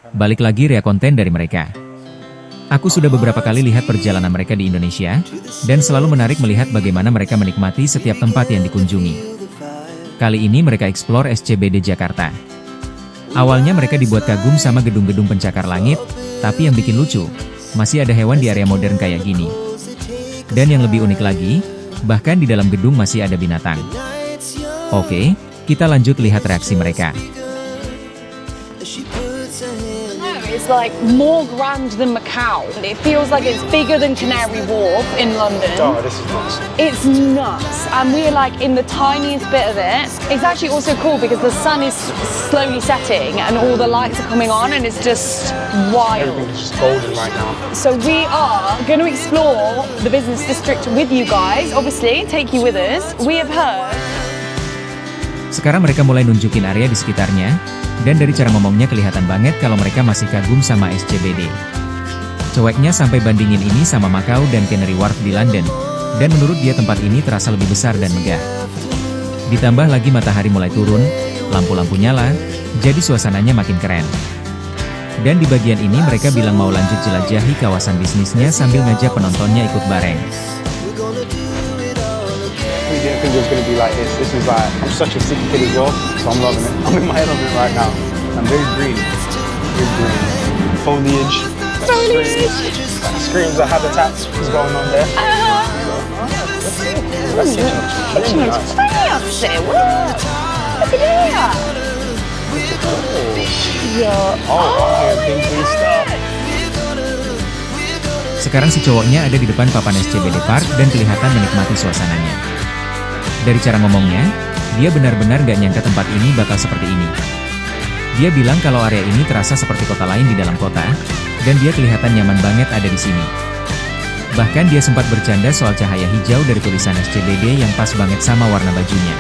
balik lagi rea konten dari mereka. Aku sudah beberapa kali lihat perjalanan mereka di Indonesia, dan selalu menarik melihat bagaimana mereka menikmati setiap tempat yang dikunjungi. Kali ini mereka explore SCBD Jakarta. Awalnya mereka dibuat kagum sama gedung-gedung pencakar langit, tapi yang bikin lucu, masih ada hewan di area modern kayak gini. Dan yang lebih unik lagi, bahkan di dalam gedung masih ada binatang. Oke, kita lanjut lihat reaksi mereka. It's like more grand than Macau. It feels like it's bigger than Canary Wharf in London. Oh, this is nuts. It's nuts. And we're like in the tiniest bit of it. It's actually also cool because the sun is slowly setting and all the lights are coming on and it's just wild. Everything's just golden right now. So we are going to explore the business district with you guys. Obviously, take you with us. We have heard. Sekarang mereka mulai nunjukin area di sekitarnya, dan dari cara ngomongnya kelihatan banget kalau mereka masih kagum sama SCBD. Coweknya sampai bandingin ini sama Macau dan Canary Wharf di London, dan menurut dia tempat ini terasa lebih besar dan megah. Ditambah lagi matahari mulai turun, lampu-lampu nyala, jadi suasananya makin keren. Dan di bagian ini mereka bilang mau lanjut jelajahi kawasan bisnisnya sambil ngajak penontonnya ikut bareng. We didn't think it was going to be like this. This is like, I'm such a city kid as well, so I'm loving it. I'm in my element right now. I'm very green. Very green. Foliage. That screams of habitat is going on there. That's kitchen looks really nice. Look at that. Yeah. Oh, I'm hearing Kingsley stuff. Sekarang si cowoknya ada di depan papan SCBD Park dan kelihatan menikmati suasananya. Dari cara ngomongnya, dia benar-benar gak nyangka tempat ini bakal seperti ini. Dia bilang kalau area ini terasa seperti kota lain di dalam kota, dan dia kelihatan nyaman banget ada di sini. Bahkan dia sempat bercanda soal cahaya hijau dari tulisan SCBD yang pas banget sama warna bajunya.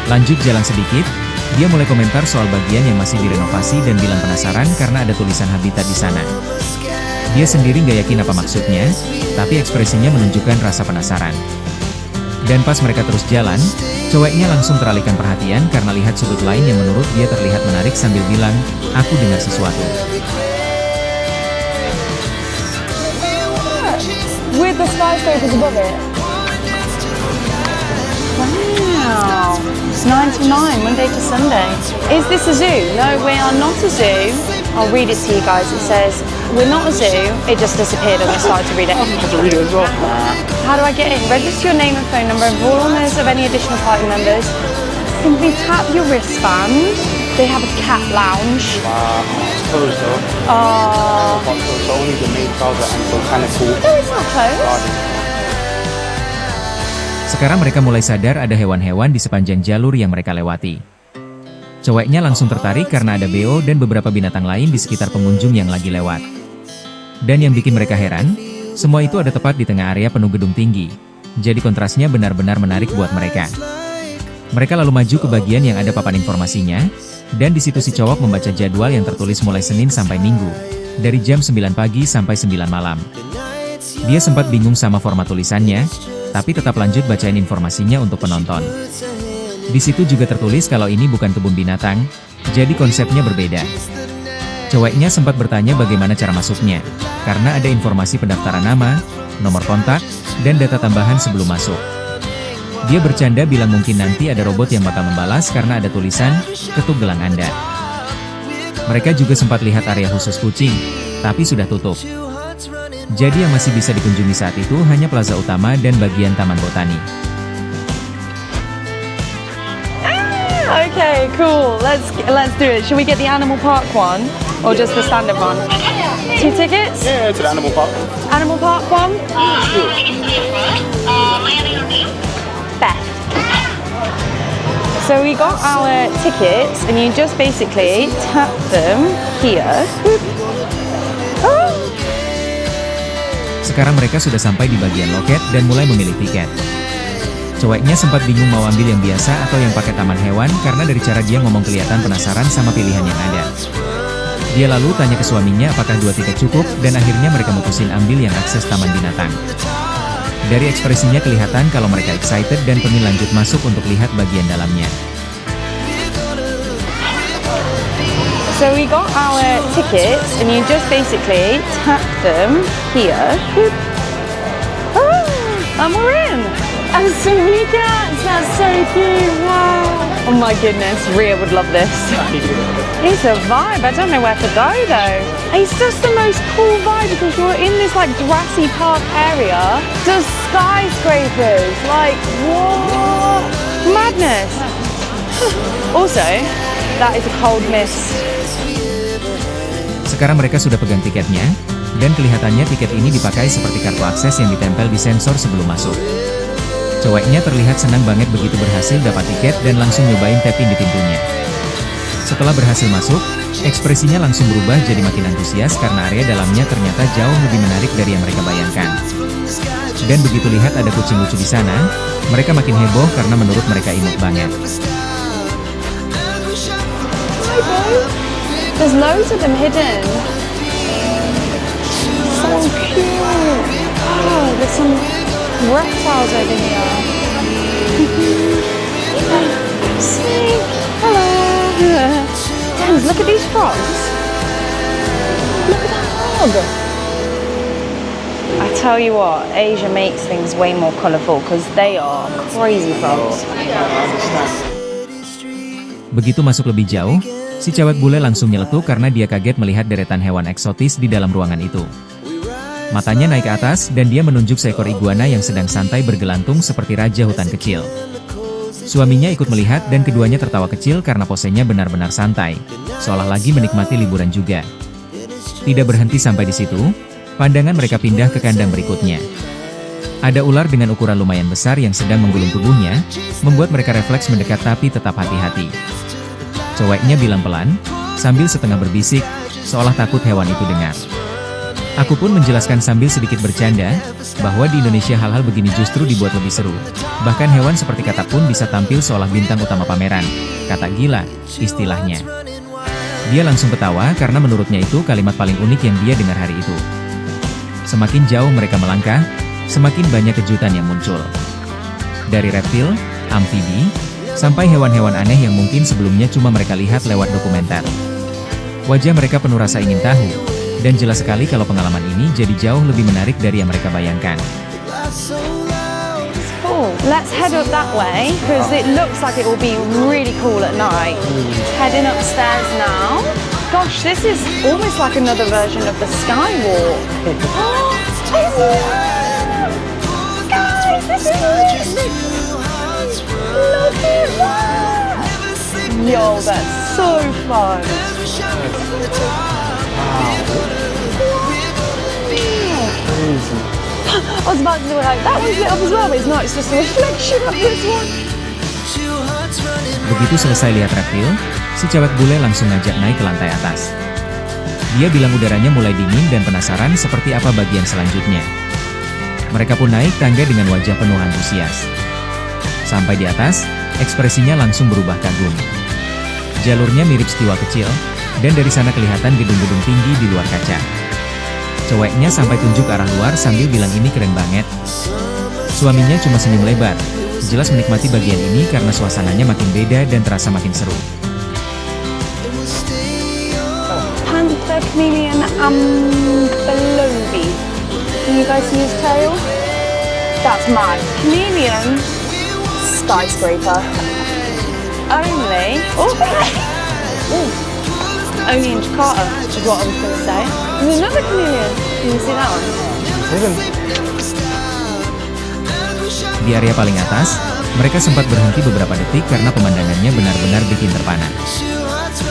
Lanjut jalan sedikit, dia mulai komentar soal bagian yang masih direnovasi dan bilang penasaran karena ada tulisan habitat di sana. Dia sendiri gak yakin apa maksudnya, tapi ekspresinya menunjukkan rasa penasaran. Dan pas mereka terus jalan, cowoknya langsung teralihkan perhatian karena lihat sudut lain yang menurut dia terlihat menarik sambil bilang, aku dengar sesuatu. With the skyscrapers above it. Wow. It's 9 to 9, Monday to Sunday. Is this a zoo? No, we are not a zoo. I'll read it to you guys. It says, we're not a zoo. It just disappeared and I started to read it. I have to read it as well. How do I get in? Register your name and phone number and for all owners of any additional party members. Simply tap your wristband. They have a cat lounge. Wow, it's closed though. Oh. So only the main plaza and botanical No, it's not closed. garden. Sekarang mereka mulai sadar ada hewan-hewan di sepanjang jalur yang mereka lewati. Cowoknya langsung tertarik karena ada beo dan beberapa binatang lain di sekitar pengunjung yang lagi lewat. Dan yang bikin mereka heran, semua itu ada tepat di tengah area penuh gedung tinggi. Jadi kontrasnya benar-benar menarik buat mereka. Mereka lalu maju ke bagian yang ada papan informasinya, dan di situ si cowok membaca jadwal yang tertulis mulai Senin sampai Minggu, dari jam 9 pagi sampai 9 malam. Dia sempat bingung sama format tulisannya, tapi tetap lanjut bacain informasinya untuk penonton. Di situ juga tertulis kalau ini bukan kebun binatang, jadi konsepnya berbeda. Cowoknya sempat bertanya bagaimana cara masuknya, karena ada informasi pendaftaran nama, nomor kontak, dan data tambahan sebelum masuk. Dia bercanda bilang mungkin nanti ada robot yang bakal membalas karena ada tulisan, ketuk gelang Anda. Mereka juga sempat lihat area khusus kucing, tapi sudah tutup. Jadi yang masih bisa dikunjungi saat itu hanya plaza utama dan bagian taman botani. Okay, cool. Let's do it. Should we get the animal park one or just the standard one? 2 tickets? Yeah, to the animal park. Animal park one? Beth. So we got our tickets and you just basically tap them here. Oh. Sekarang mereka sudah sampai di bagian loket dan mulai memilih tiket. Cowoknya sempat bingung mau ambil yang biasa atau yang pakai taman hewan karena dari cara dia ngomong kelihatan penasaran sama pilihan yang ada. Dia lalu tanya ke suaminya apakah 2 tiket cukup dan akhirnya mereka mutusin ambil yang akses taman binatang. Dari ekspresinya kelihatan kalau mereka excited dan pengen lanjut masuk untuk lihat bagian dalamnya. So we got our tickets, and you just basically tap them here. Boop. And we're in. And so many cats. That's so cute. Wow. Oh my goodness, Ria would love this. It's a vibe. I don't know where to go though. It's just the most cool vibe because you're in this like grassy park area. Just skyscrapers. Like what? Madness. Also, that is a cold mist. Sekarang mereka sudah pegang tiketnya, dan kelihatannya tiket ini dipakai seperti kartu akses yang ditempel di sensor sebelum masuk. Ceweknya terlihat senang banget begitu berhasil dapat tiket dan langsung nyobain tap-in di pintunya. Setelah berhasil masuk, ekspresinya langsung berubah jadi makin antusias karena area dalamnya ternyata jauh lebih menarik dari yang mereka bayangkan. Dan begitu lihat ada kucing lucu di sana, mereka makin heboh karena menurut mereka imut banget. There's loads of them hidden. So cute. Oh, there's some reptiles over here. See? Hello. James, look at these frogs. Look at that frog. I tell you what, Asia makes things way more colourful because they are crazy frogs. Begitu masuk lebih jauh, si cewek bule langsung nyeletuk karena dia kaget melihat deretan hewan eksotis di dalam ruangan itu. Matanya naik ke atas dan dia menunjuk seekor iguana yang sedang santai bergelantung seperti raja hutan kecil. Suaminya ikut melihat dan keduanya tertawa kecil karena posenya benar-benar santai, seolah lagi menikmati liburan juga. Tidak berhenti sampai di situ, pandangan mereka pindah ke kandang berikutnya. Ada ular dengan ukuran lumayan besar yang sedang menggulung tubuhnya, membuat mereka refleks mendekat tapi tetap hati-hati. Ceweknya bilang pelan, sambil setengah berbisik, seolah takut hewan itu dengar. Aku pun menjelaskan sambil sedikit bercanda, bahwa di Indonesia hal-hal begini justru dibuat lebih seru. Bahkan hewan seperti katak pun bisa tampil seolah bintang utama pameran. Kata gila, istilahnya. Dia langsung ketawa karena menurutnya itu kalimat paling unik yang dia dengar hari itu. Semakin jauh mereka melangkah, semakin banyak kejutan yang muncul. Dari reptil, amfibi, sampai hewan-hewan aneh yang mungkin sebelumnya cuma mereka lihat lewat dokumenter. Wajah mereka penuh rasa ingin tahu, dan jelas sekali kalau pengalaman ini jadi jauh lebih menarik dari yang mereka bayangkan. Cool. Let's head up that way because it looks like it will be really cool at night. Heading upstairs now. Gosh, this is almost like another version of the Skywalk. Oh, guys, this is it. Look at that. Yo, that's so fun. I was about to do like that one's lit up as well, but it's not. It's just a reflection of this one. Begitu selesai lihat reptil, si cewek bule langsung ngajak naik ke lantai atas. Dia bilang udaranya mulai dingin dan penasaran seperti apa bagian selanjutnya. Mereka pun naik tangga dengan wajah penuh antusias. Sampai di atas, ekspresinya langsung berubah kagum. Jalurnya mirip stiwa kecil, dan dari sana kelihatan gedung-gedung tinggi di luar kaca. Ceweknya sampai tunjuk ke arah luar sambil bilang ini keren banget. Suaminya cuma senyum lebar, jelas menikmati bagian ini karena suasananya makin beda dan terasa makin seru. Panther chameleon ambelobi. Can you guys see his tail? That's mad. Chameleon skyscraper. Only. Only in Jakarta is what I was going to say. There's another chameleon. Can you see that one? Di area paling atas, mereka sempat berhenti beberapa detik karena pemandangannya benar-benar bikin terpana.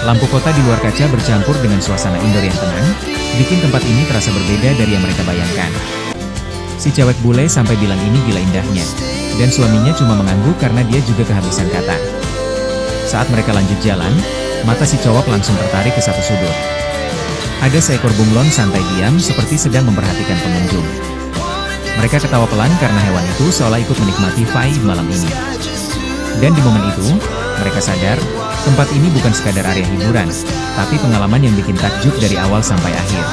Lampu kota di luar kaca bercampur dengan suasana indoor yang tenang, bikin tempat ini terasa berbeda dari yang mereka bayangkan. Si cewek bule sampai bilang ini gila indahnya, dan suaminya cuma mengangguk karena dia juga kehabisan kata. Saat mereka lanjut jalan, mata si cowok langsung tertarik ke satu sudut. Ada seekor bunglon santai diam seperti sedang memperhatikan pengunjung. Mereka ketawa pelan karena hewan itu seolah ikut menikmati vibe malam ini. Dan di momen itu, mereka sadar, tempat ini bukan sekadar area hiburan, tapi pengalaman yang bikin takjub dari awal sampai akhir.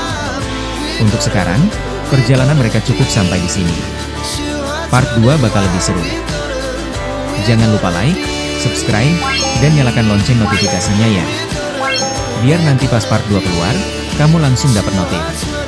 Untuk sekarang, perjalanan mereka cukup sampai di sini. Part 2 bakal lebih seru. Jangan lupa like, subscribe, dan nyalakan lonceng notifikasinya ya. Biar nanti pas part 2 keluar, kamu langsung dapat notif.